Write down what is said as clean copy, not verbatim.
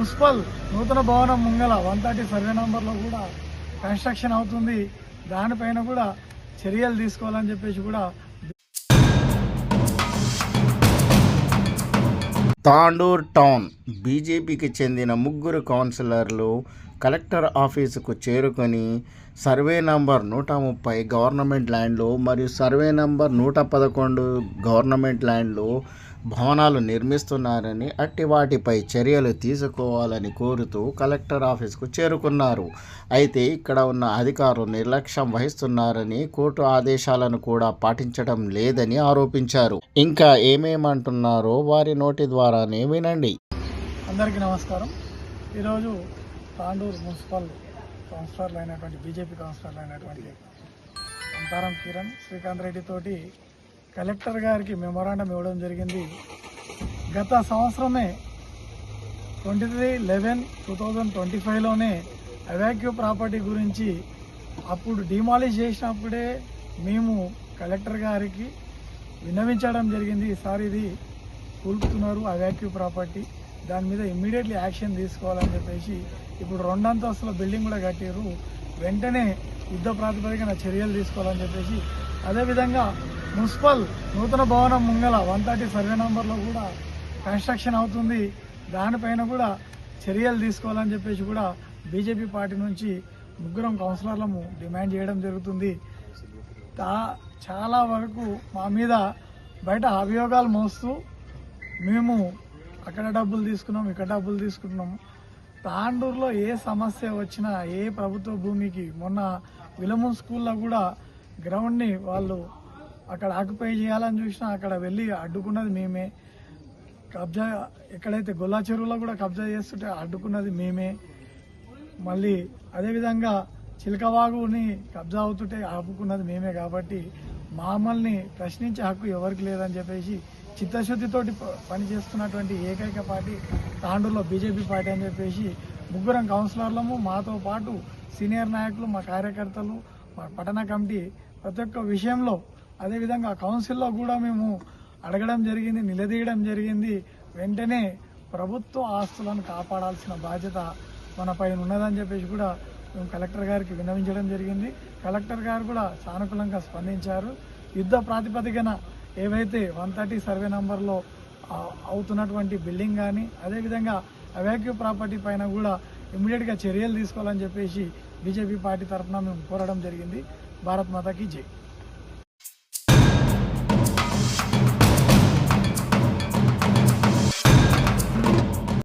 Municipal నూతన భవనం ముంగల 130 survey నంబర్లో కూడా కన్స్ట్రక్షన్ అవుతుంది. దానిపైన కూడా చర్యలు తీసుకోవాలని చెప్పేసి కూడా తాండూర్ టౌన్ బీజేపీకి చెందిన ముగ్గురు కౌన్సిలర్లు కలెక్టర్ ఆఫీసుకు చేరుకొని సర్వే నంబర్ 130 గవర్నమెంట్ ల్యాండ్లో మరియు సర్వే నంబర్ 111 గవర్నమెంట్ ల్యాండ్లో భవనాలు నిర్మిస్తున్నారని, అట్టి వాటిపై చర్యలు తీసుకోవాలని కోరుతూ కలెక్టర్ ఆఫీసుకు చేరుకున్నారు. అయితే ఇక్కడ ఉన్న అధికారులు నిర్లక్ష్యం వహిస్తున్నారని, కోర్టు ఆదేశాలను కూడా పాటించడం లేదని ఆరోపించారు. ఇంకా ఏమేమంటున్నారో వారి నోటి ద్వారానే వినండి. అందరికీ నమస్కారం. ఈరోజు తాండూరు మున్సిపల్ కౌన్సిలర్లు అయినటువంటి బీజేపీ కౌన్సిలర్లు అయినటువంటి అంతారం కిరణ్, శ్రీకాంత్ రెడ్డి తోటి కలెక్టర్ గారికి మెమోరాండం ఇవ్వడం జరిగింది. గత సంవత్సరమే 23/11/2025లోనే అవాక్యూ ప్రాపర్టీ గురించి అప్పుడు డిమాలిష్ చేసినప్పుడే మేము కలెక్టర్ గారికి విన్నవించడం జరిగింది. ఈసారి ఇది కూల్పుతున్నారు అవాక్యూ ప్రాపర్టీ, దాని మీద ఇమ్మీడియట్లీ యాక్షన్ తీసుకోవాలని చెప్పేసి ఇప్పుడు 2 అంతస్తుల బిల్డింగ్ కూడా కట్టారు. వెంటనే యుద్ధ ప్రాతిపదికన చర్యలు తీసుకోవాలని చెప్పేసి, అదేవిధంగా మున్సిపల్ నూతన భవనం ముంగల 130 సర్వే నంబర్లో కూడా కన్స్ట్రక్షన్ అవుతుంది. దానిపైన కూడా చర్యలు తీసుకోవాలని చెప్పేసి కూడా బీజేపీ పార్టీ నుంచి ముగ్గురం కౌన్సిలర్లము డిమాండ్ చేయడం జరుగుతుంది. చాలా వరకు మా మీద బయట అభియోగాలు మోస్తూ మేము అక్కడ డబ్బులు తీసుకున్నాం, ఇక్కడ డబ్బులు తీసుకుంటున్నాం. తాండూరులో ఏ సమస్య వచ్చినా, ఏ ప్రభుత్వ భూమికి, మొన్న విలమూన్ స్కూల్లో కూడా గ్రౌండ్ని వాళ్ళు అక్కడ ఆక్యుపై చేయాలని చూసినా అక్కడ వెళ్ళి అడ్డుకున్నది మేమే. కబ్జా ఎక్కడైతే గొల్లా చెరువులో కూడా కబ్జా చేస్తుంటే అడ్డుకున్నది మేమే. మళ్ళీ అదేవిధంగా చిలకవాగుని కబ్జా అవుతుంటే ఆపుకున్నది మేమే. కాబట్టి మమ్మల్ని ప్రశ్నించే హక్కు ఎవరికి లేదని చెప్పేసి చిత్తశుద్ధితోటి పనిచేస్తున్నటువంటి ఏకైక పార్టీ తాండూరులో బీజేపీ పార్టీ అని చెప్పేసి ముగ్గురం కౌన్సిలర్లము, మాతో పాటు సీనియర్ నాయకులు, మా కార్యకర్తలు, మా పట్టణ కమిటీ ప్రతి ఒక్క విషయంలో, అదేవిధంగా కౌన్సిల్లో కూడా మేము అడగడం జరిగింది, నిలదీయడం జరిగింది. వెంటనే ప్రభుత్వ ఆస్తులను కాపాడాల్సిన బాధ్యత మనపై ఉన్నదని చెప్పేసి కూడా మేము కలెక్టర్ గారికి విన్నవించడం జరిగింది. కలెక్టర్ గారు కూడా సానుకూలంగా స్పందించారు. యుద్ధ ప్రాతిపదికన ఏవైతే 130 సర్వే నంబర్లో అవుతున్నటువంటి బిల్డింగ్ కానీ, అదేవిధంగా అవాక్యూ ప్రాపర్టీ పైన కూడా ఇమ్మీడియట్గా చర్యలు తీసుకోవాలని చెప్పేసి బీజేపీ పార్టీ తరఫున మేము కోరడం జరిగింది. భారత్ మాతాకి జై.